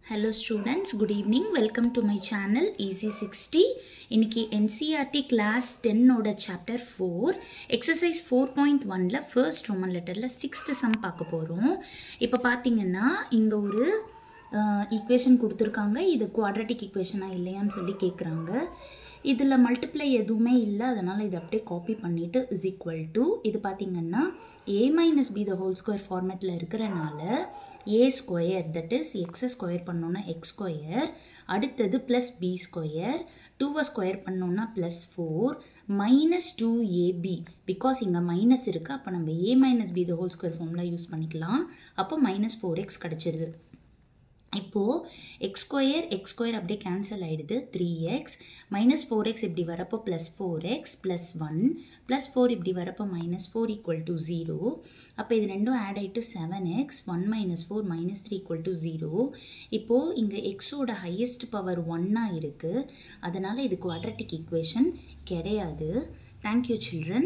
Hello students, good evening. Welcome to my channel Easy 60. இன்னைக்கு NCERT class 10 ஓட chapter 4 exercise 4.1ல first Roman letterல 6th sum பார்க்க போறோம். இப்போ பாத்தீங்கன்னா இங்க ஒரு equation கொடுத்திருக்காங்க. இது quadratic equation-ஆ இல்லையான்னு சொல்லி கேக்குறாங்க. இதுல மல்டிப்ளை எதுவுமே இல்ல, அதனால இத அப்படியே காப்பி பண்ணிட்டு is equal to இது பாத்தீங்கன்னா a minus b the whole square formatல இருக்கறனால a square that is x square பண்ணோம்னா x square, அடுத்தது plus b square, 2 square பண்ணோம்னா plus 4 minus 2ab because இங்க minus இருக்கு, அப்ப நம்ம a minus b the whole square formula use பண்ணிக்கலாம். அப்போ minus 4x கிடைச்சிருது. இப்போ x square அப்படியே cancel ஆயிடுது, 3x minus 4x இப்படி வரப்போ plus 4x plus 1 plus 4 இப்படி வரப்போ minus 4 equal to 0. அப்போ இது ரெண்டும் add ஆயிட்டு 7x 1 minus 4 minus 3 equal to 0. இப்போ இங்க x ஓட highest power 1 இருக்கு, அதனால இது quadratic equation கிடையாது. Thank you children.